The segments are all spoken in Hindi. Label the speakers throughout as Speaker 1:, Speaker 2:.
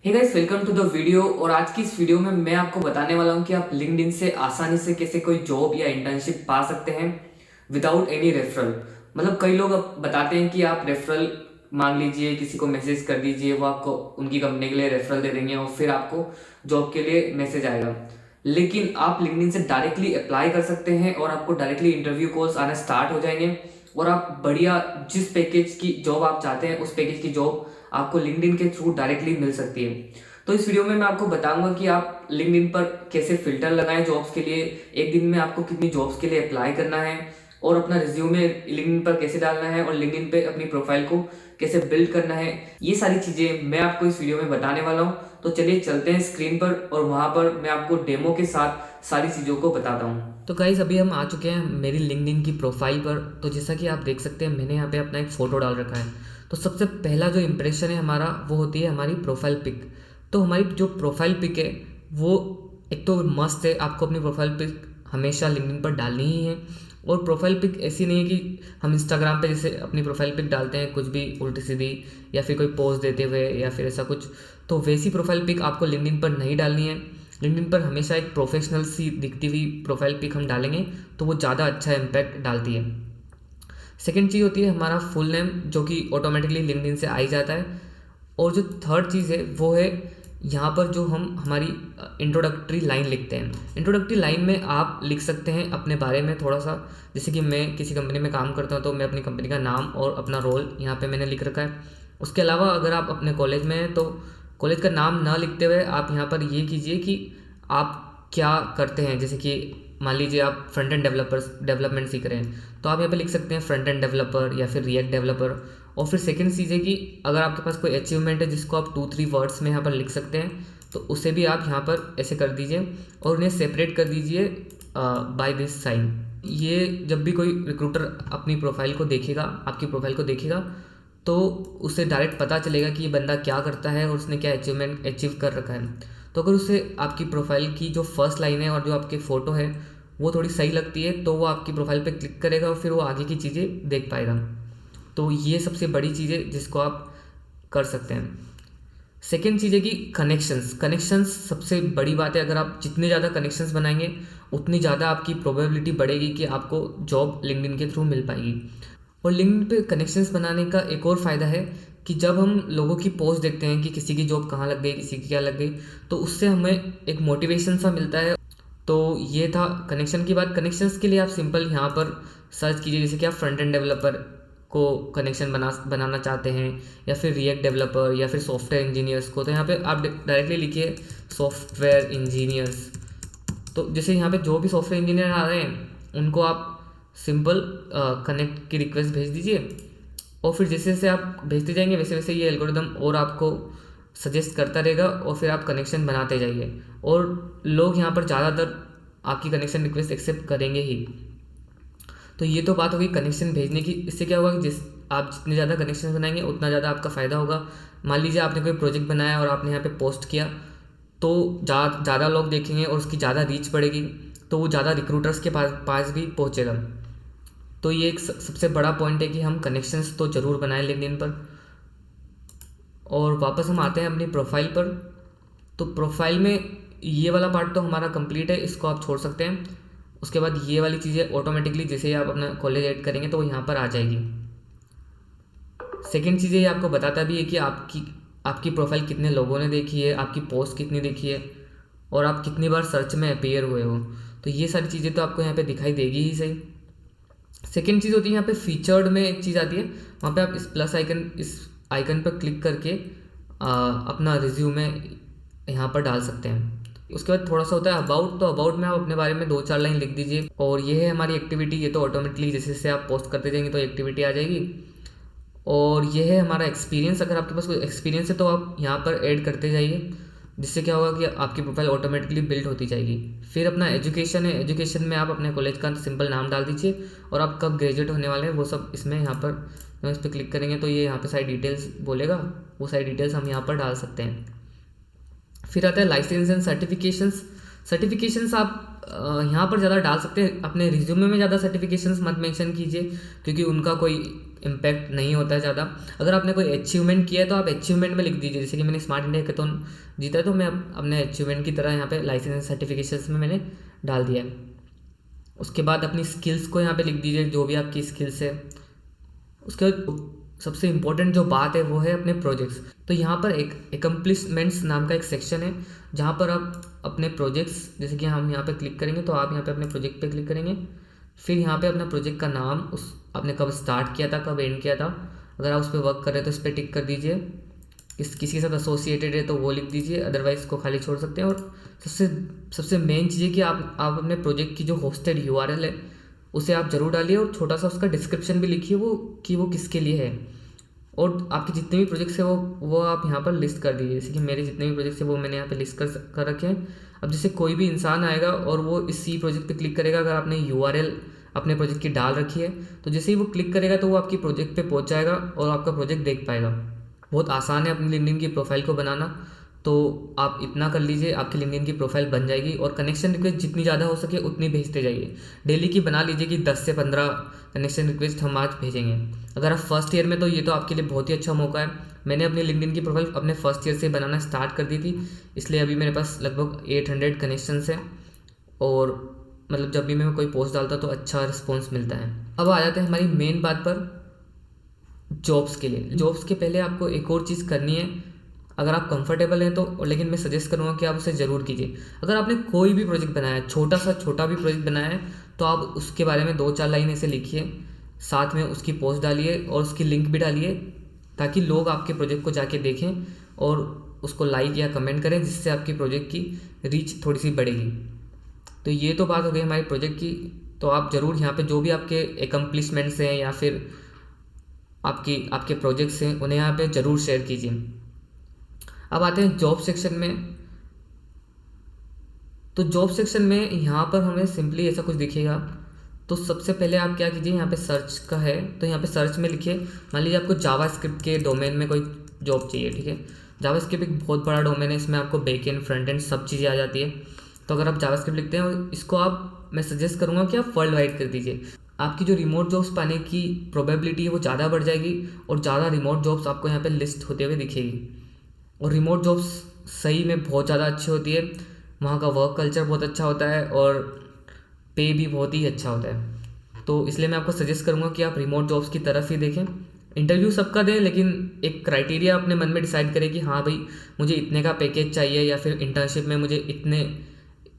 Speaker 1: Hey guys, welcome to the video. और आज की इस वीडियो में मैं आपको बताने वाला हूं कि आप लिंक्डइन से आसानी से कैसे कोई जॉब या इंटर्नशिप पा सकते हैं विदाउट एनी रेफरल। मतलब कई लोग अब बताते हैं कि आप रेफरल मांग लीजिए, किसी को मैसेज कर दीजिए, वो आपको उनकी कंपनी के लिए रेफरल दे देंगे और फिर आपको जॉब के लिए मैसेज आएगा। लेकिन आप लिंक्डइन से डायरेक्टली अप्लाई कर सकते हैं और आपको डायरेक्टली इंटरव्यू कॉल्स आने स्टार्ट हो जाएंगे और आप बढ़िया जिस पैकेज की जॉब आप चाहते हैं उस पैकेज की जॉब आपको लिंक्डइन के थ्रू डायरेक्टली मिल सकती है। तो इस वीडियो में मैं आपको बताऊंगा कि आप लिंक्डइन पर कैसे फिल्टर लगाएं जॉब्स के लिए, एक दिन में आपको कितनी जॉब्स के लिए अप्लाई करना है और अपना रिज्यूमे लिंक्डइन पर कैसे डालना है और लिंक्डइन पे अपनी प्रोफाइल को कैसे बिल्ड करना है। ये सारी चीज़ें मैं आपको इस वीडियो में बताने वाला हूँ। तो चलिए चलते हैं स्क्रीन पर और वहाँ पर मैं आपको डेमो के साथ सारी चीज़ों को बताता हूँ। तो गाइस, अभी हम आ चुके हैं मेरी लिंक्डइन की प्रोफाइल पर। तो जैसा कि आप देख सकते हैं, मैंने यहाँ पे अपना एक फ़ोटो डाल रखा है। तो सबसे पहला जो इम्प्रेशन है हमारा, वो होती है हमारी प्रोफाइल पिक। तो हमारी जो प्रोफाइल पिक है वो एक तो मस्त है, आपको अपनी प्रोफाइल पिक हमेशा लिंक्डइन पर डालनी ही है। और प्रोफाइल पिक ऐसी नहीं है कि हम इंस्टाग्राम पे जैसे अपनी प्रोफाइल पिक डालते हैं कुछ भी उल्टी सीधी, या फिर कोई पोस्ट देते हुए या फिर ऐसा कुछ। तो वैसी प्रोफाइल पिक आपको लिंक्डइन पर नहीं डालनी है। लिंक्डइन पर हमेशा एक प्रोफेशनल सी दिखती हुई प्रोफाइल पिक हम डालेंगे तो वो ज़्यादा अच्छा इम्पैक्ट डालती है। सेकेंड चीज़ होती है हमारा फुल नेम, जो कि ऑटोमेटिकली लिंक्डइन से आ ही जाता है। और जो थर्ड चीज़ है वो है यहाँ पर जो हम हमारी इंट्रोडक्टरी लाइन लिखते हैं। इंट्रोडक्टरी लाइन में आप लिख सकते हैं अपने बारे में थोड़ा सा। जैसे कि मैं किसी कंपनी में काम करता हूँ तो मैं अपनी कंपनी का नाम और अपना रोल यहाँ पे मैंने लिख रखा है। उसके अलावा अगर आप अपने कॉलेज में हैं तो कॉलेज का नाम ना लिखते हुए आप यहाँ पर ये कीजिए कि आप क्या करते हैं। जैसे कि मान लीजिए आप फ्रंट एंड डेवलपमेंट सीख रहे हैं तो आप यहाँ पे लिख सकते हैं फ्रंट एंड डेवलपर या फिर रिएक्ट डेवलपर। और फिर सेकंड चीज़ है कि अगर आपके पास कोई अचीवमेंट है जिसको आप 2-3 वर्ड्स में यहाँ पर लिख सकते हैं तो उसे भी आप यहाँ पर ऐसे कर दीजिए और उन्हें सेपरेट कर दीजिए बाय दिस साइन। ये जब भी कोई रिक्रूटर अपनी प्रोफाइल को देखेगा, आपकी प्रोफाइल को देखेगा, तो उसे डायरेक्ट पता चलेगा कि ये बंदा क्या करता है और उसने क्या अचीवमेंट अचीव कर रखा है। तो अगर उसे आपकी प्रोफाइल की जो फर्स्ट लाइन है और जो आपकी फ़ोटो है वो थोड़ी सही लगती है तो वो आपकी प्रोफाइल पे क्लिक करेगा और फिर वो आगे की चीज़ें देख पाएगा। तो ये सबसे बड़ी चीज़ है जिसको आप कर सकते हैं। सेकेंड चीज़ है कि कनेक्शंस सबसे बड़ी बात है। अगर आप जितने ज़्यादा कनेक्शंस बनाएंगे उतनी ज़्यादा आपकी प्रोबेबिलिटी बढ़ेगी कि आपको जॉब लिंक्डइन के थ्रू मिल पाएगी। और लिंक्डइन पे कनेक्शंस बनाने का एक और फ़ायदा है कि जब हम लोगों की पोस्ट देखते हैं कि किसी की जॉब कहाँ लग गई, किसी की क्या लग गई, तो उससे हमें एक मोटिवेशन सा मिलता है। तो ये था कनेक्शन की बात। कनेक्शंस के लिए आप सिंपल यहाँ पर सर्च कीजिए, जैसे कि आप फ्रंट एंड डेवलपर को कनेक्शन बनाना चाहते हैं या फिर रिएक्ट डेवलपर या फिर सॉफ्टवेयर इंजीनियर्स को, तो यहाँ पे आप डायरेक्टली लिखिए सॉफ्टवेयर इंजीनियर्स। तो जैसे यहाँ पे जो भी सॉफ्टवेयर इंजीनियर आ रहे हैं उनको आप सिंपल कनेक्ट की रिक्वेस्ट भेज दीजिए और फिर जैसे जैसे आप भेजते जाएंगे वैसे वैसे ये एल्गोरिदम और आपको सजेस्ट करता रहेगा और फिर आप कनेक्शन बनाते जाइए। और लोग यहाँ पर ज़्यादातर आपकी कनेक्शन रिक्वेस्ट एक्सेप्ट करेंगे ही। तो ये तो बात होगी कनेक्शन भेजने की। इससे क्या होगा कि आप जितने ज़्यादा कनेक्शन बनाएंगे उतना ज़्यादा आपका फ़ायदा होगा। मान लीजिए आपने कोई प्रोजेक्ट बनाया और आपने यहाँ पे पोस्ट किया तो ज़्यादा लोग देखेंगे और उसकी ज़्यादा रीच बढ़ेगी, तो वो ज़्यादा रिक्रूटर्स के पास भी पहुँचेगा। तो ये एक सबसे बड़ा पॉइंट है कि हम कनेक्शंस तो ज़रूर बनाएं लिंक्डइन पर। और वापस हम आते हैं अपनी प्रोफाइल पर। तो प्रोफाइल में ये वाला पार्ट तो हमारा कंप्लीट है, इसको आप छोड़ सकते हैं। उसके बाद ये वाली चीज़ें ऑटोमेटिकली जैसे ही आप अपना कॉलेज ऐड करेंगे तो वो यहाँ पर आ जाएगी। सेकेंड चीज़ ये आपको बताता भी है कि आपकी प्रोफाइल कितने लोगों ने देखी है, आपकी पोस्ट कितनी देखी है और आप कितनी बार सर्च में अपीयर हुए हो। तो ये सारी चीज़ें तो आपको यहाँ पे दिखाई देगी ही सही। सेकेंड चीज़ होती है यहाँ पे फीचर्ड में एक चीज़ आती है, वहाँ पे आप इस आइकन पर क्लिक करके अपना रिज्यूमे यहाँ पर डाल सकते हैं। उसके बाद थोड़ा सा होता है अबाउट। तो अबाउट में आप अपने बारे में 2-4 लाइन लिख दीजिए। और ये है हमारी एक्टिविटी। ये तो ऑटोमेटिकली जैसे जैसे आप पोस्ट करते जाएंगे तो एक्टिविटी आ जाएगी। और ये है हमारा एक्सपीरियंस। अगर आपके पास कोई एक्सपीरियंस है तो आप यहाँ पर ऐड करते जाइए, जिससे क्या होगा कि आपकी प्रोफाइल ऑटोमेटिकली बिल्ड होती जाएगी। फिर अपना एजुकेशन है, एजुकेशन में आप अपने कॉलेज का सिंपल नाम डाल दीजिए और आप कब ग्रेजुएट होने वाले हैं वो सब इसमें यहाँ पर इस पर क्लिक करेंगे तो ये यहाँ पे सारी डिटेल्स बोलेगा, वो सारी डिटेल्स हम यहाँ पर डाल सकते हैं। फिर आता है लाइसेंस एंड सर्टिफिकेशंस। सर्टिफिकेशंस आप यहाँ पर ज़्यादा डाल सकते हैं, अपने रिज्यूमे में ज़्यादा सर्टिफिकेशंस मत मेंशन कीजिए क्योंकि उनका कोई इम्पैक्ट नहीं होता है ज़्यादा। अगर आपने कोई अचीवमेंट किया है तो आप अचीवमेंट में लिख दीजिए, जैसे कि मैंने स्मार्ट इंडिया हैकाथॉन जीता है तो मैं अपने अचीवमेंट की तरह यहाँ पे लाइसेंस सर्टिफिकेशंस में मैंने डाल दिया है। उसके बाद अपनी स्किल्स को यहाँ पे लिख दीजिए, जो भी आपकी स्किल्स है। उसके बाद सबसे इम्पोर्टेंट जो बात है वो है अपने प्रोजेक्ट्स। तो यहाँ पर एक एकम्प्लिशमेंट्स नाम का एक सेक्शन है जहाँ पर आप अपने प्रोजेक्ट्स, जैसे कि हम यहाँ पे क्लिक करेंगे तो आप यहाँ पे अपने प्रोजेक्ट पे क्लिक करेंगे, फिर यहाँ पे अपना प्रोजेक्ट का नाम, उस आपने कब स्टार्ट किया था, कब एंड किया था, अगर आप उस पर वर्क कर रहे हैं तो इस पर टिक कर दीजिए। किसी के साथ एसोसिएटेड है तो वो लिख दीजिए, अदरवाइज इसको खाली छोड़ सकते हैं। और सबसे सबसे मेन चीज़ है कि आप अपने प्रोजेक्ट की जो होस्टेड यूआरएल है उसे आप ज़रूर डालिए और छोटा सा उसका डिस्क्रिप्शन भी लिखिए वो कि वो किसके लिए है। और आपके जितने भी प्रोजेक्ट्स है वो आप यहाँ पर लिस्ट कर दीजिए, जैसे कि मेरे जितने भी प्रोजेक्ट्स है वो मैंने यहाँ पे लिस्ट कर रखे हैं। अब जैसे कोई भी इंसान आएगा और वो इसी प्रोजेक्ट पे क्लिक करेगा, अगर आपने यूआरएल अपने प्रोजेक्ट की डाल रखी है तो जैसे ही वो क्लिक करेगा तो वो आपकी प्रोजेक्ट पे पहुँच जाएगा और आपका प्रोजेक्ट देख पाएगा। बहुत आसान है अपनी लिंक्डइन की प्रोफाइल को बनाना, तो आप इतना कर लीजिए, आपकी लिंक्डइन की प्रोफाइल बन जाएगी। और कनेक्शन रिक्वेस्ट जितनी ज़्यादा हो सके उतनी भेजते जाइए, डेली की बना लीजिए कि 10 से 15 कनेक्शन रिक्वेस्ट हम आज भेजेंगे। अगर आप फर्स्ट ईयर में तो ये तो आपके लिए बहुत ही अच्छा मौका है। मैंने अपनी लिंक्डइन की प्रोफाइल अपने फर्स्ट ईयर से बनाना स्टार्ट कर दी थी, इसलिए अभी मेरे पास लगभग 800 कनेक्शंस हैं और मतलब जब भी मैं कोई पोस्ट डालता तो अच्छा रिस्पॉन्स मिलता है। अब आ जाते हैं हमारी मेन बात पर, जॉब्स के लिए। जॉब्स के पहले आपको एक और चीज़ करनी है, अगर आप कंफर्टेबल हैं तो, लेकिन मैं सजेस्ट करूँगा कि आप उसे ज़रूर कीजिए। अगर आपने कोई भी प्रोजेक्ट बनाया है, छोटा भी प्रोजेक्ट बनाया है, तो आप उसके बारे में 2-4 लाइन ऐसे लिखिए, साथ में उसकी पोस्ट डालिए और उसकी लिंक भी डालिए ताकि लोग आपके प्रोजेक्ट को जाके देखें और उसको लाइक या कमेंट करें, जिससे आपकी प्रोजेक्ट की रीच थोड़ी सी बढ़ेगी। तो ये तो बात हो गई हमारे प्रोजेक्ट की। तो आप ज़रूर यहाँ पे जो भी आपके एकम्प्लिशमेंट्स हैं या फिर आपके प्रोजेक्ट्स हैं उन्हें यहाँ पे ज़रूर शेयर कीजिए। अब आते हैं जॉब सेक्शन में। तो जॉब सेक्शन में यहाँ पर हमें सिंपली ऐसा कुछ दिखेगा। तो सबसे पहले आप क्या कीजिए, यहाँ पे सर्च का है तो यहाँ पे सर्च में लिखिए, मान लीजिए आपको जावास्क्रिप्ट के डोमेन में कोई जॉब चाहिए, ठीक है। जावास्क्रिप्ट एक बहुत बड़ा डोमेन है, इसमें आपको बैक एंड फ्रंट एंड सब चीज़ें आ जाती है। तो अगर आप जावास्क्रिप्ट लिखते हैं इसको मैं सजेस्ट करूँगा कि आप वर्ल्ड वाइड कर दीजिए। आपकी जो रिमोट जॉब्स पाने की प्रोबेबिलिटी है वो ज़्यादा बढ़ जाएगी और ज़्यादा रिमोट जॉब्स आपको यहाँ पे लिस्ट होते हुए दिखेगी। और रिमोट जॉब्स सही में बहुत ज़्यादा अच्छी होती है, वहाँ का वर्क कल्चर बहुत अच्छा होता है और पे भी बहुत ही अच्छा होता है। तो इसलिए मैं आपको सजेस्ट करूँगा कि आप रिमोट जॉब्स की तरफ ही देखें। इंटरव्यू सबका दें, लेकिन एक क्राइटेरिया अपने मन में डिसाइड करें कि हाँ भाई मुझे इतने का पैकेज चाहिए या फिर इंटर्नशिप में मुझे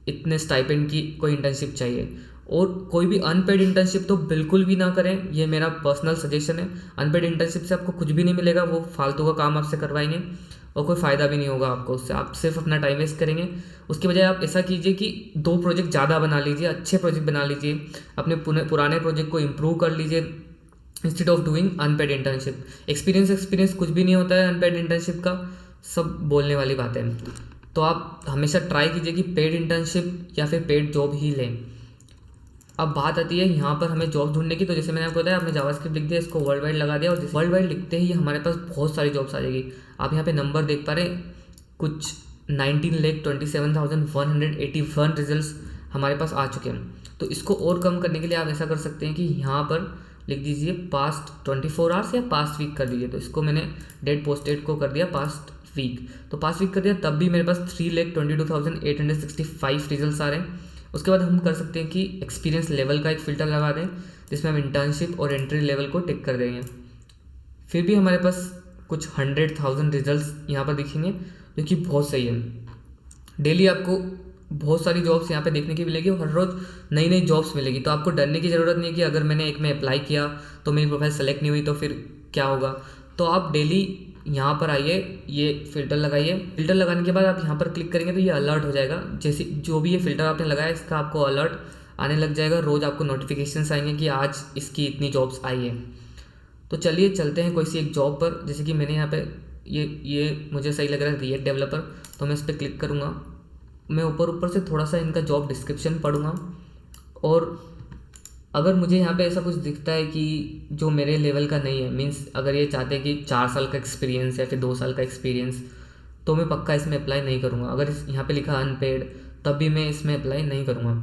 Speaker 1: इतने स्टाइपेंड की कोई इंटर्नशिप चाहिए। और कोई भी अनपेड इंटर्नशिप तो बिल्कुल भी ना करें, ये मेरा पर्सनल सजेशन है। अनपेड इंटर्नशिप से आपको कुछ भी नहीं मिलेगा, वो फालतू का काम आपसे करवाएंगे और कोई फ़ायदा भी नहीं होगा आपको उससे, आप सिर्फ अपना टाइम वेस्ट करेंगे। उसके बजाय आप ऐसा कीजिए कि 2 प्रोजेक्ट ज़्यादा बना लीजिए, अच्छे प्रोजेक्ट बना लीजिए, अपने पुराने प्रोजेक्ट को इम्प्रूव कर लीजिए instead of doing unpaid internship. Experience कुछ भी नहीं होता है अनपेड इंटर्नशिप का, सब बोलने वाली बात है। तो आप हमेशा ट्राई कीजिए कि पेड इंटर्नशिप या फिर पेड जॉब ही लें। अब बात आती है यहाँ पर हमें जॉब ढूंढने की। तो जैसे मैंने आपको बताया, आपने जावास्क्रिप्ट लिख दिया, इसको वर्ल्ड वाइड लगा दिया और वर्ल्ड वाइड लिखते ही हमारे पास बहुत सारी जॉब्स आ जाएगी। आप यहाँ पे नंबर देख पा रहे हैं, कुछ 19,27,181 रिजल्ट्स हमारे पास आ चुके हैं। तो इसको और कम करने के लिए आप ऐसा कर सकते हैं कि यहाँ पर लिख दीजिए पास्ट 24 आवर्स या पास्ट वीक कर दीजिए। तो इसको मैंने डेट पोस्टेड को कर दिया पास्ट वीक, तो पास्ट वीक कर दिया, तब भी मेरे पास 3,22,865 रिजल्ट्स आ रहे हैं। उसके बाद हम कर सकते हैं कि एक्सपीरियंस लेवल का एक फ़िल्टर लगा दें, जिसमें हम इंटर्नशिप और एंट्री लेवल को टिक कर देंगे। फिर भी हमारे पास कुछ 100,000 रिजल्ट्स यहाँ पर दिखेंगे, जो कि बहुत सही है। डेली आपको बहुत सारी जॉब्स यहाँ पे देखने की मिलेगी और हर रोज़ नई नई जॉब्स मिलेगी। तो आपको डरने की ज़रूरत नहीं है कि अगर मैंने एक में अप्लाई किया तो मेरी प्रोफाइल सेलेक्ट नहीं हुई तो फिर क्या होगा। तो आप डेली यहाँ पर आइए, ये फ़िल्टर लगाइए। फ़िल्टर लगाने के बाद आप यहाँ पर क्लिक करेंगे तो ये अलर्ट हो जाएगा। जैसे जो भी ये फ़िल्टर आपने लगाया इसका आपको अलर्ट आने लग जाएगा, रोज़ आपको नोटिफिकेशंस आएंगे कि आज इसकी इतनी जॉब्स आई है। तो चलिए चलते हैं कोई सी एक जॉब पर। जैसे कि मैंने यहाँ पे ये मुझे सही लग रहा है, रिएक्ट डेवलपर, तो मैं इस पर क्लिक करूँगा। मैं ऊपर से थोड़ा सा इनका जॉब डिस्क्रिप्शन पढ़ूँगा और अगर मुझे यहाँ पे ऐसा कुछ दिखता है कि जो मेरे लेवल का नहीं है, मींस अगर ये चाहते हैं कि 4 साल का एक्सपीरियंस या फिर 2 साल का एक्सपीरियंस, तो मैं पक्का इसमें अप्लाई नहीं करूँगा। अगर यहाँ पे लिखा अनपेड, तब भी मैं इसमें अप्लाई नहीं करूँगा।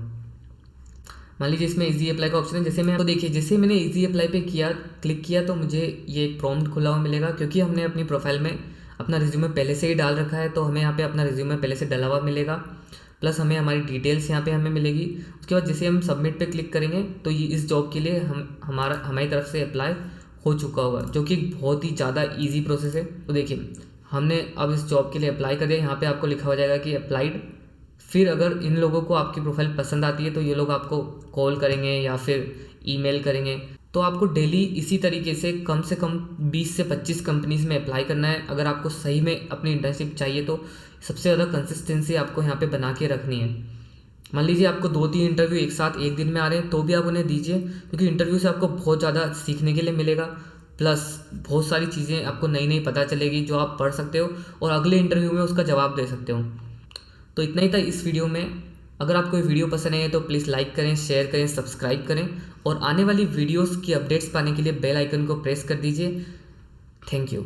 Speaker 1: मान लीजिए इसमें इजी अप्लाई का ऑप्शन है। जैसे मैं, तो देखिए जैसे मैंने इजी अप्लाई पे क्लिक किया तो मुझे ये एक प्रॉम्प्ट खुला हुआ मिलेगा, क्योंकि हमने अपनी प्रोफाइल में अपना रिज्यूमे पहले से ही डाल रखा है, तो हमें यहाँ पे अपना रिज्यूमे पहले से डला हुआ मिलेगा, प्लस हमें हमारी डिटेल्स यहाँ पे हमें मिलेगी। उसके बाद जैसे हम सबमिट पे क्लिक करेंगे तो ये इस जॉब के लिए हमारी तरफ से अप्लाई हो चुका होगा, जो कि बहुत ही ज़्यादा ईजी प्रोसेस है। तो देखिए हमने अब इस जॉब के लिए अप्लाई कर दिया, यहाँ पे आपको लिखा हो जाएगा कि अप्लाइड। फिर अगर इन लोगों को आपकी प्रोफाइल पसंद आती है तो ये लोग आपको कॉल करेंगे या फिर ईमेल करेंगे। तो आपको डेली इसी तरीके से कम 20 से 25 कंपनीज़ में अप्लाई करना है। अगर आपको सही में अपनी इंटर्नशिप चाहिए तो सबसे ज़्यादा कंसिस्टेंसी आपको यहाँ पे बना के रखनी है। मान लीजिए आपको 2-3 इंटरव्यू एक साथ एक दिन में आ रहे हैं तो भी आप उन्हें दीजिए, क्योंकि इंटरव्यू से आपको बहुत ज़्यादा सीखने के लिए मिलेगा, प्लस बहुत सारी चीज़ें आपको नई नई पता चलेगी जो आप पढ़ सकते हो और अगले इंटरव्यू में उसका जवाब दे सकते हो। तो इतना ही था इस वीडियो में। अगर आपको ये वीडियो पसंद आए तो प्लीज़ लाइक करें, शेयर करें, सब्सक्राइब करें और आने वाली वीडियोस की अपडेट्स पाने के लिए बेल आइकन को प्रेस कर दीजिए। Thank you.